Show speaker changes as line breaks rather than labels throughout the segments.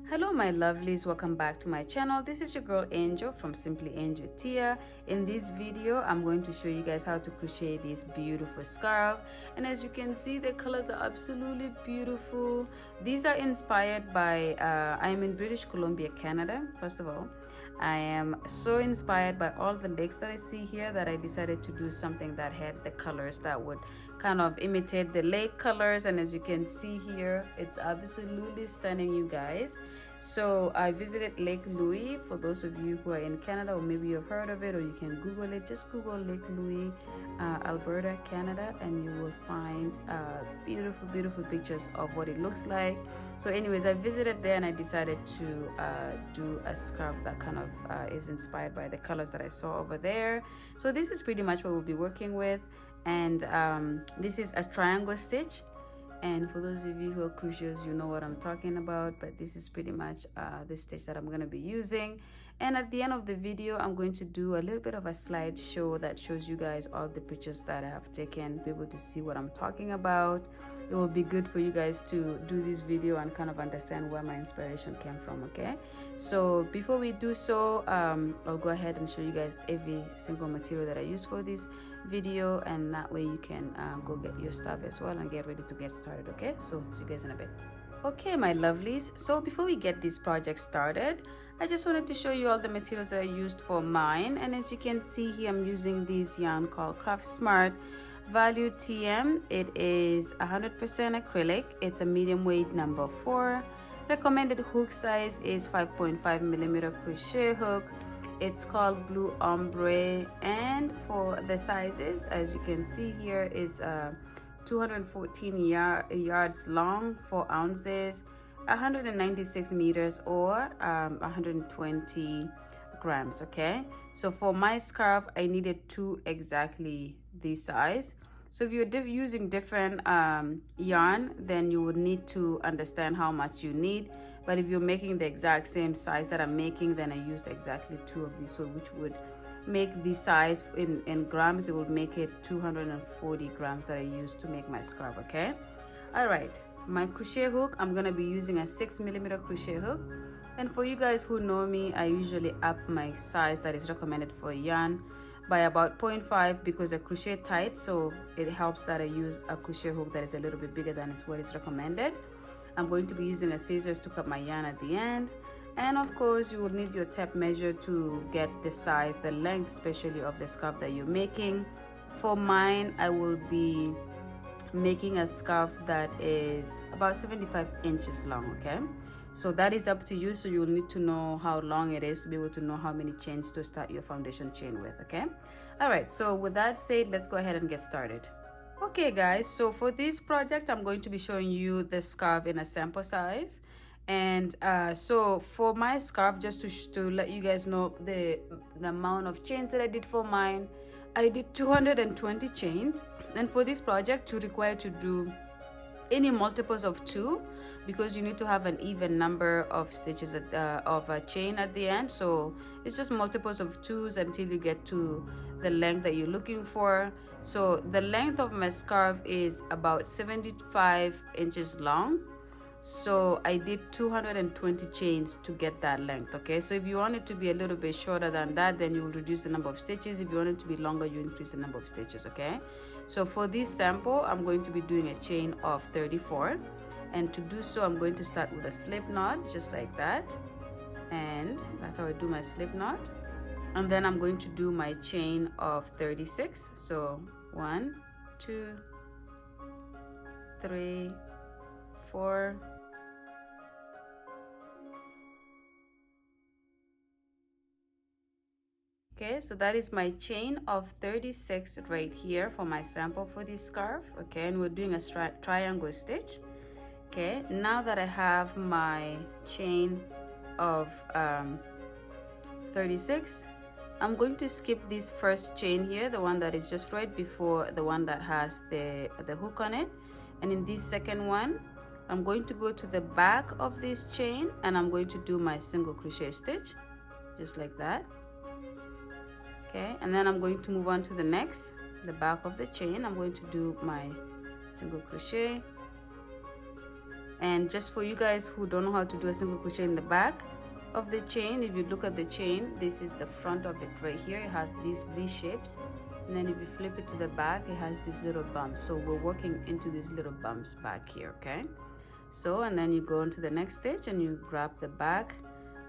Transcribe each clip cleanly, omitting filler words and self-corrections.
Hello my lovelies, welcome back to my channel. This is your girl Angel from Simply Angel Tiah. In this video I'm going to show you guys how to crochet this beautiful scarf, and as you can see the colors are absolutely beautiful. These are inspired by I am in British Columbia, Canada. First of all, I am so inspired by all the lakes that I see here that I decided to do something that had the colors that would kind of imitate the lake colors, and as you can see here it's absolutely stunning, you guys. So I visited Lake Louise. For those of you who are in Canada, or maybe you've heard of it, or you can Google it, just Google Lake Louise, Alberta, Canada, and you will find beautiful pictures of what it looks like. So anyways, I visited there and I decided to do a scarf that kind of is inspired by the colors that I saw over there. So this is pretty much what we'll be working with, and this is a triangle stitch. And for those of you who are crocheters, you know what I'm talking about, but this is pretty much the stitch that I'm going to be using. And at the end of the video I'm going to do a little bit of a slideshow that shows you guys all the pictures that I have taken, be able to see what I'm talking about. It will be good for you guys to do this video and kind of understand where my inspiration came from. Okay, so before we do so, I'll go ahead and show you guys every single material that I used for this video, and that way you can go get your stuff as well and get ready to get started. Okay, so see you guys in a bit. Okay my lovelies, so before we get this project started, I just wanted to show you all the materials that I used for mine. And as you can see here, I'm using this yarn called CraftSmart Value TM. It is 100% acrylic. It's a medium weight number 4. Recommended hook size is 5.5 millimeter crochet hook. It's called Blue Ombré, and for the sizes, as you can see here, is 214 yards long, 4 ounces, 196 meters, or 120 grams. Okay, so for my scarf I needed 2 exactly this size. So if you're using different yarn, then you would need to understand how much you need. But if you're making the exact same size that I'm making, then I used exactly 2 of these, so which would make the size in grams, it would make it 240 grams that I used to make my scarf. Okay, all right, my crochet hook, I'm gonna be using a 6 millimeter crochet hook. And for you guys who know me, I usually up my size that is recommended for yarn by about 0.5 because I crochet tight, so it helps that I use a crochet hook that is a little bit bigger than what is recommended. I'm going to be using a scissors to cut my yarn at the end, and of course you will need your tape measure to get the size, the length especially of the scarf that you're making. For mine, I will be making a scarf that is about 75 inches long. Okay, so that is up to you, so you'll need to know how long it is to be able to know how many chains to start your foundation chain with. Okay, all right, so with that said, let's go ahead and get started. Okay guys, so for this project I'm going to be showing you the scarf in a sample size. And so for my scarf, just to let you guys know the amount of chains that I did for mine, I did 220 chains. And for this project you're required to do any multiples of 2, because you need to have an even number of stitches of a chain at the end. So it's just multiples of 2s until you get to the length that you're looking for. So the length of my scarf is about 75 inches long, so I did 220 chains to get that length. Okay, so if you want it to be a little bit shorter than that, then you will reduce the number of stitches. If you want it to be longer, you increase the number of stitches. Okay, so for this sample I'm going to be doing a chain of 34, and to do so I'm going to start with a slip knot just like that, and that's how I do my slip knot. And then I'm going to do my chain of 36. So 1, 2, 3, 4, okay, so that is my chain of 36 right here for my sample for this scarf. Okay, and we're doing a triangle stitch. Okay, now that I have my chain of 36, I'm going to skip this first chain here, the one that is just right before the one that has the hook on it. And in this second one, I'm going to go to the back of this chain and I'm going to do my single crochet stitch just like that. Okay, and then I'm going to move on to the next, the back of the chain. I'm going to do my single crochet, And just for you guys who don't know how to do a single crochet in the back of the chain, if you look at the chain, this is the front of it right here. It has these V shapes, and then if you flip it to the back, it has these little bumps. So we're working into these little bumps back here, okay? So, and then you go into the next stitch and you grab the back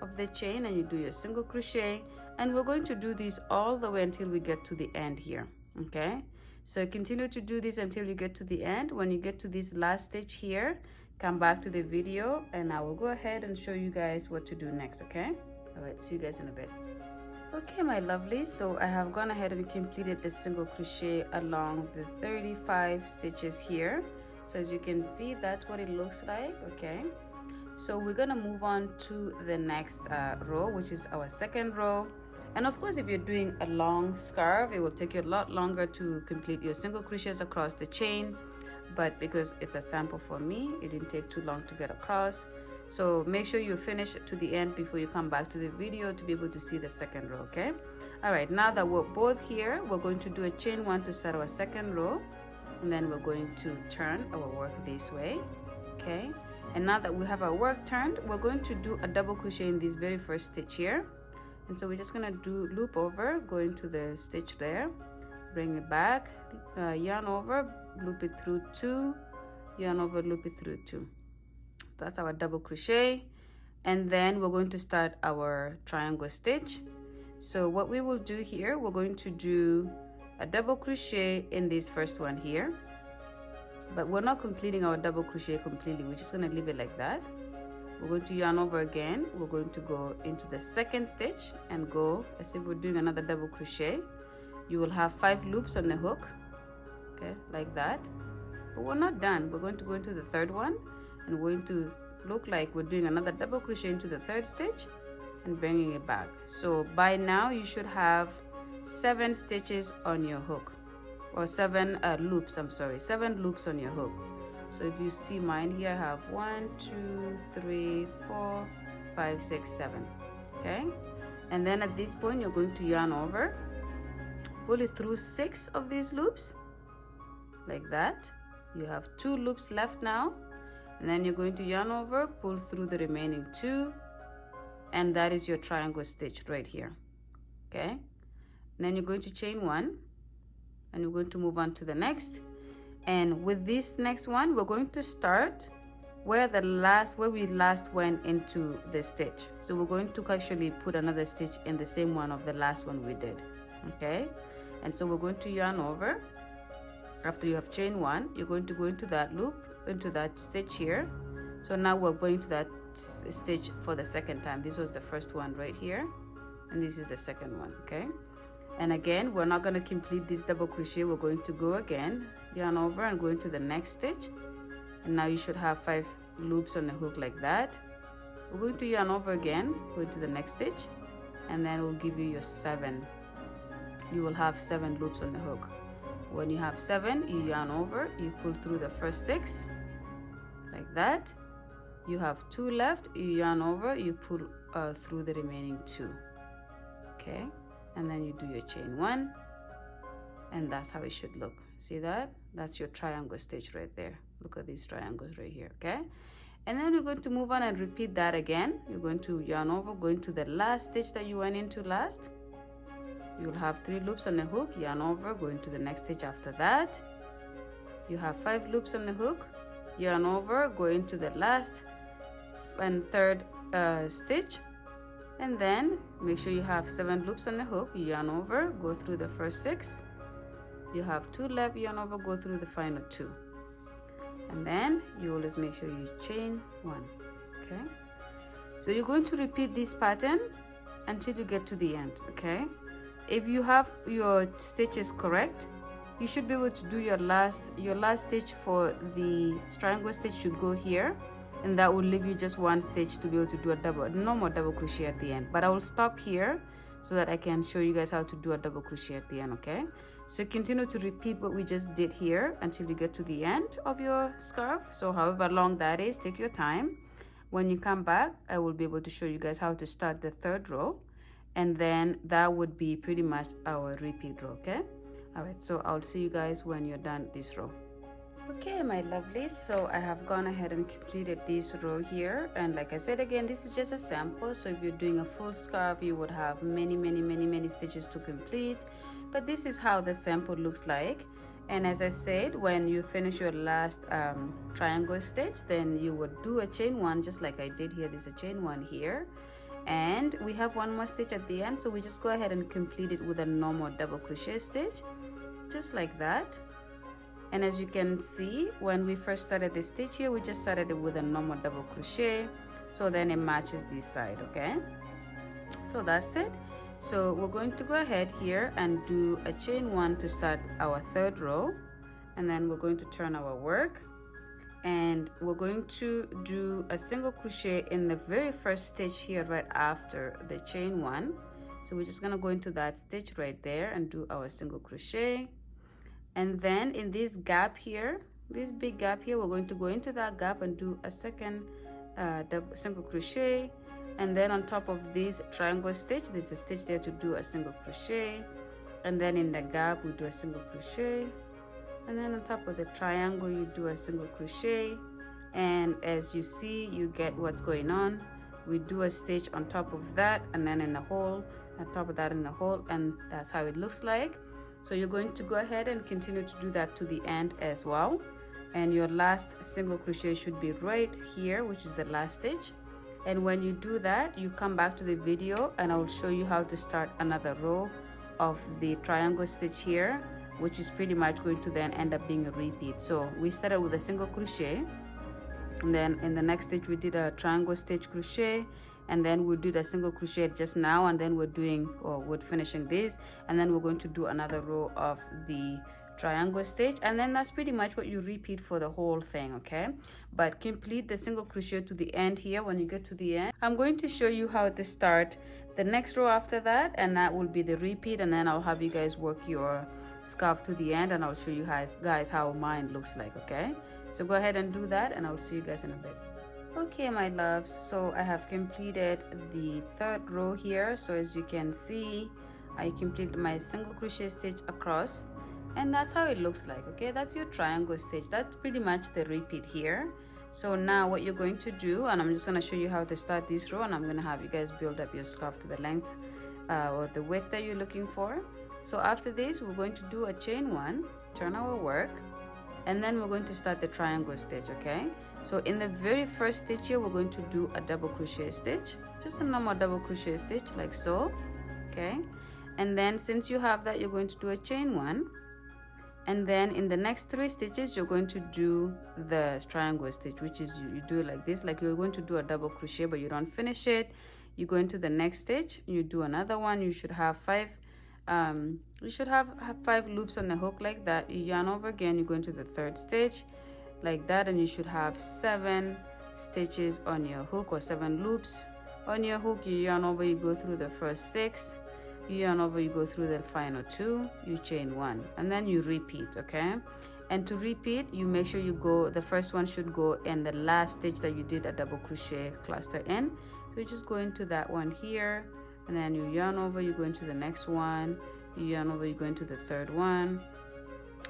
of the chain and you do your single crochet, and we're going to do this all the way until we get to the end here, okay? So continue to do this until you get to the end. When you get to this last stitch here, come back to the video and I will go ahead and show you guys what to do next, okay? All right, see you guys in a bit. Okay, my lovelies, so I have gone ahead and completed the single crochet along the 35 stitches here. So as you can see, that's what it looks like, okay? So we're gonna move on to the next row, which is our second row. And of course, if you're doing a long scarf, it will take you a lot longer to complete your single crochets across the chain. But because it's a sample for me, it didn't take too long to get across. So make sure you finish to the end before you come back to the video to be able to see the second row, okay? All right, now that we're both here, we're going to do a chain one to start our second row. And then we're going to turn our work this way, okay? And now that we have our work turned, we're going to do a double crochet in this very first stitch here. And so we're just gonna do loop over, go into the stitch there, bring it back, yarn over, loop it through 2, yarn over, loop it through 2. So that's our double crochet. And then we're going to start our triangle stitch. So what we will do here, we're going to do a double crochet in this first one here, but we're not completing our double crochet completely. We're just gonna leave it like that. We're going to yarn over again. We're going to go into the second stitch and go as if we're doing another double crochet. You will have 5 loops on the hook, okay, like that. But we're not done. We're going to go into the third one and we're going to look like we're doing another double crochet into the third stitch and bringing it back. So by now you should have 7 stitches on your hook, or 7 loops, I'm sorry, 7 loops on your hook. So if you see mine here, I have 1, 2, 3, 4, 5, 6, 7, okay? And then at this point, you're going to yarn over, pull it through 6 of these loops, like that. You have 2 loops left now, and then you're going to yarn over, pull through the remaining 2, and that is your triangle stitch right here, okay? And then you're going to chain 1, and you're going to move on to the next. And with this next one, we're going to start where we last went into the stitch. So we're going to actually put another stitch in the same one of the last one we did, okay? And so we're going to yarn over. After you have chain 1, you're going to go into that loop, into that stitch here. So now we're going to that stitch for the second time. This was the first one right here, and this is the second one, okay? And again, we're not going to complete this double crochet. We're going to go again, yarn over and go into the next stitch. And now you should have 5 loops on the hook like that. We're going to yarn over again, go into the next stitch, and then we'll give you your 7. You will have 7 loops on the hook. When you have 7, you yarn over, you pull through the first 6 like that. You have 2 left, you yarn over, you pull through the remaining 2, okay? And then you do your chain 1, and that's how it should look. See that? That's your triangle stitch right there. Look at these triangles right here, okay? And then we're going to move on and repeat that again. You're going to yarn over, go into the last stitch that you went into last. You'll have 3 loops on the hook, yarn over, go into the next stitch after that. You have 5 loops on the hook, yarn over, go into the last and third stitch. And then make sure you have 7 loops on the hook, you yarn over, go through the first 6. You have 2 left, yarn over, go through the final 2. And then you always make sure you chain 1, okay? So you're going to repeat this pattern until you get to the end, okay? If you have your stitches correct, you should be able to do your last stitch for the triangle stitch should go here, and that will leave you just 1 stitch to be able to do a normal double crochet at the end. But I will stop here so that I can show you guys how to do a double crochet at the end, okay? So continue to repeat what we just did here until you get to the end of your scarf. So however long that is, take your time. When you come back, I will be able to show you guys how to start the 3rd row, and then that would be pretty much our repeat row, okay? All right, so I'll see you guys when you're done this row. Okay, my lovelies, so I have gone ahead and completed this row here, and like I said again, this is just a sample. So if you're doing a full scarf, you would have many stitches to complete, but this is how the sample looks like. And as I said, when you finish your last triangle stitch, then you would do a chain one, just like I did here. There's a chain one here, and we have one more stitch at the end, so we just go ahead and complete it with a normal double crochet stitch, just like that. And as you can see, when we first started the stitch here, we just started it with a normal double crochet, so then it matches this side. Okay, so that's it. So we're going to go ahead here and do a chain one to start our third row, and then we're going to turn our work, and we're going to do a single crochet in the very first stitch here right after the chain one. So we're just gonna go into that stitch right there and do our single crochet. And then in this gap here, this big gap here, we're going to go into that gap and do a second single crochet. And then on top of this triangle stitch, there's a stitch there to do a single crochet. And then in the gap, we do a single crochet. And then on top of the triangle, you do a single crochet. And as you see, you get what's going on. We do a stitch on top of that, and then in the hole, on top of that in the hole, and that's how it looks like. So you're going to go ahead and continue to do that to the end as well. And your last single crochet should be right here, which is the last stitch. And when you do that, you come back to the video and I will show you how to start another row of the triangle stitch here, which is pretty much going to then end up being a repeat. So we started with a single crochet, and then in the next stitch we did a triangle stitch crochet, and then we did a single crochet just now, and then we're finishing this, and then we're going to do another row of the triangle stitch, and then that's pretty much what you repeat for the whole thing. Okay, but complete the single crochet to the end here. When you get to the end, I'm going to show you how to start the next row after that, and that will be the repeat, and then I'll have you guys work your scarf to the end, and I'll show you guys how mine looks like. Okay, so go ahead and do that, and I'll see you guys in a bit. Okay, my loves, so I have completed the third row here. So as you can see, I completed my single crochet stitch across, and that's how it looks like. Okay, that's your triangle stitch. That's pretty much the repeat here. So now what you're going to do, and I'm just going to show you how to start this row, and I'm going to have you guys build up your scarf to the length or the width that you're looking for. So after this, we're going to do a chain one, turn our work, and then we're going to start the triangle stitch. Okay, so in the very first stitch here, we're going to do a double crochet stitch, just a normal double crochet stitch like so. Okay, and then since you have that, you're going to do a chain one, and then in the next 3 stitches you're going to do the triangle stitch, which is you do it like this, like you're going to do a double crochet but you don't finish it. You go into the next stitch, you do another one. You should have 5 loops on the hook like that. You yarn over again, you go into the 3rd stitch like that, and you should have 7 stitches on your hook, or 7 loops on your hook. You yarn over, you go through the first 6, you yarn over, you go through the final 2, you chain 1, and then you repeat. Okay, and to repeat, you make sure you go, the first one should go in the last stitch that you did a double crochet cluster in. So you just go into that one here, and then you yarn over, you go into the next one, you yarn over, you go into the 3rd one.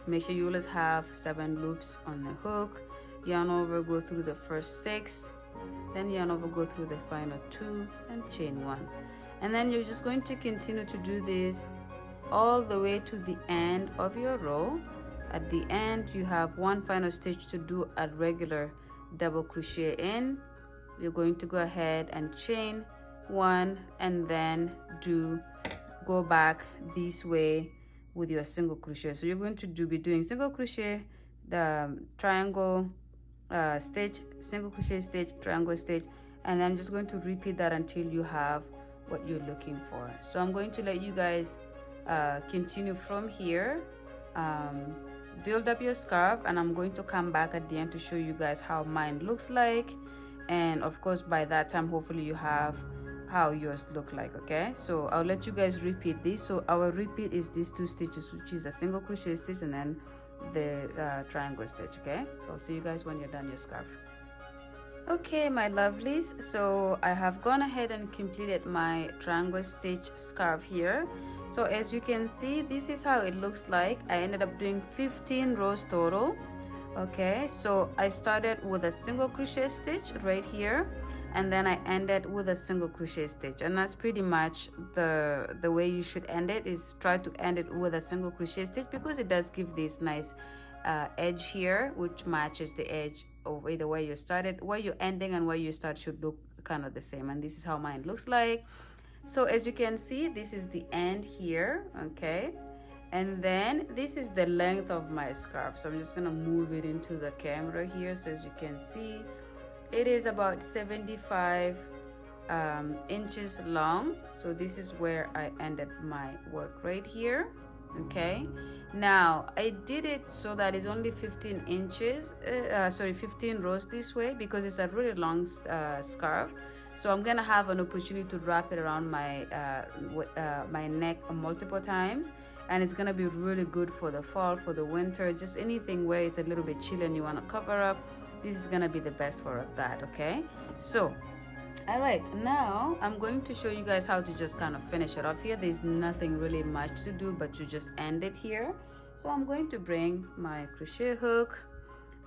Make sure you always have 7 loops on the hook. Yarn over, go through the first 6, then yarn over, go through the final 2, and chain 1. And then you're just going to continue to do this all the way to the end of your row. At the end, you have one final stitch to do a regular double crochet in. You're going to go ahead and chain 1, and then go back this way with your single crochet. So you're going to be doing single crochet, the triangle stitch, single crochet stitch, triangle stitch, and I'm just going to repeat that until you have what you're looking for. So I'm going to let you guys continue from here, build up your scarf, and I'm going to come back at the end to show you guys how mine looks like. And of course, by that time, hopefully you have how yours look like. Okay, so I'll let you guys repeat this. So our repeat is these 2 stitches, which is a single crochet stitch and then the triangle stitch. Okay, so I'll see you guys when you're done your scarf. Okay, my lovelies, so I have gone ahead and completed my triangle stitch scarf here. So as you can see, this is how it looks like. I ended up doing 15 rows total Okay, so I started with a single crochet stitch right here, and then I ended with a single crochet stitch, and that's pretty much the way you should end it. Is try to end it with a single crochet stitch, because it does give this nice edge here, which matches the edge of either where you started, where you're ending and where you start should look kind of the same. And this is how mine looks like. So as you can see, this is the end here. Okay, and then this is the length of my scarf. So I'm just gonna move it into the camera here. So as you can see, it is about 75 inches long. So this is where I ended my work right here. Okay, now I did it so that it's only 15 inches 15 rows this way, because it's a really long scarf. So I'm gonna have an opportunity to wrap it around my my neck multiple times, and it's gonna be really good for the fall, for the winter, just anything where it's a little bit chilly and you want to cover up. This is gonna be the best for that. Okay, so all right, now I'm going to show you guys how to just kind of finish it off here. There's nothing really much to do but to just end it here. So I'm going to bring my crochet hook,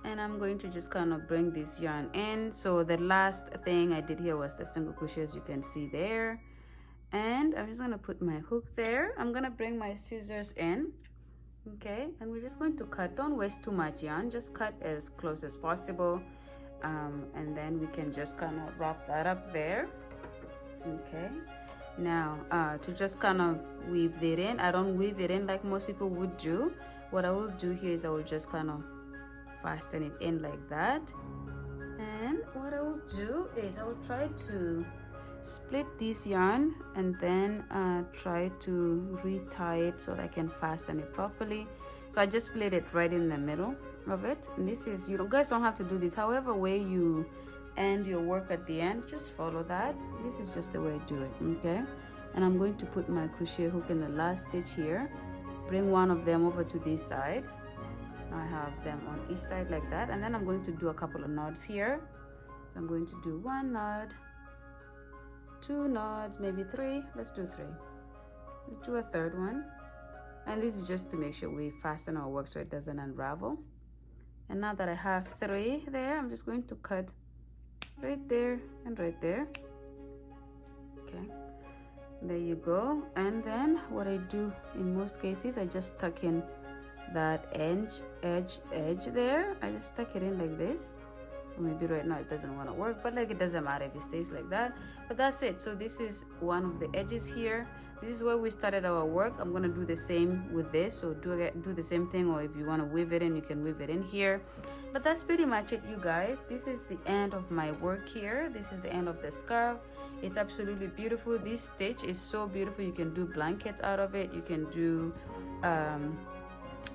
and I'm going to just kind of bring this yarn in. So the last thing I did here was the single crochet, as you can see there, and I'm just going to put my hook there. I'm going to bring my scissors in. Okay, and we're just going to cut. Don't waste too much yarn, just cut as close as possible, and then we can just kind of wrap that up there. Okay, now to just kind of weave it in, I don't weave it in like most people would do. What I will do here is I will just kind of fasten it in like that, and what I will do is I will try to split this yarn and then try to retie it so that I can fasten it properly. So I just split it right in the middle of it, and this is, you guys don't have to do this however way you end your work at the end, just follow that. This is just the way I do it. Okay, and I'm going to put my crochet hook in the last stitch here, bring one of them over to this side. I have them on each side like that, and then I'm going to do a couple of knots here. So I'm going to do one knot, two knots, maybe three. Let's do three. Let's do a third one, and this is just to make sure we fasten our work so it doesn't unravel. And now that I have three there, I'm just going to cut right there and right there. Okay, there you go. And then what I do in most cases, I just tuck in that edge there. I just tuck it in like this. Maybe right now it doesn't want to work, but like it doesn't matter if it stays like that. But that's it. So this is one of the edges here. This is where we started our work. I'm gonna do the same with this, so do the same thing, or if you want to weave it in, you can weave it in here. But that's pretty much it, you guys. This is the end of my work here. This is the end of the scarf. It's absolutely beautiful. This stitch is so beautiful. You can do blankets out of it. You can do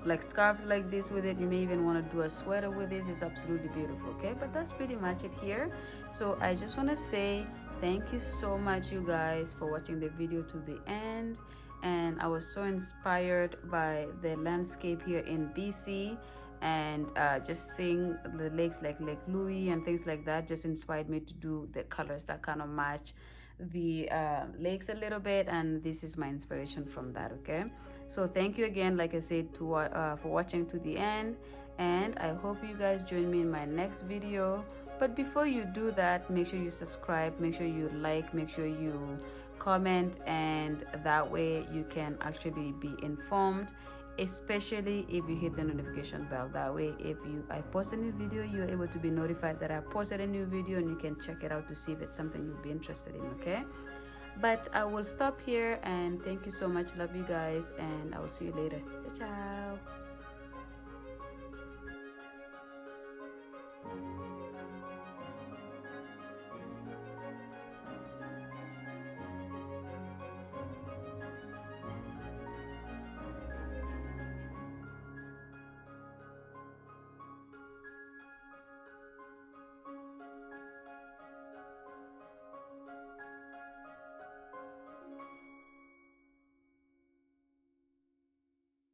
like scarves like this with it. You may even want to do a sweater with this. It's absolutely beautiful. Okay, but that's pretty much it here. So I just want to say thank you so much, you guys, for watching the video to the end. And I was so inspired by the landscape here in BC, and just seeing the lakes like Lake Louis and things like that just inspired me to do the colors that kind of match the lakes a little bit, and this is my inspiration from that. Okay, so thank you again, like I said, for watching to the end, and I hope you guys join me in my next video. But before you do that, make sure you subscribe, make sure you like, make sure you comment, and that way you can actually be informed, especially if you hit the notification bell. That way if I post a new video, you're able to be notified that I posted a new video, and you can check it out to see if it's something you'll be interested in. Okay, but I will stop here, and thank you so much. Love you guys, and I will see you later. Ciao.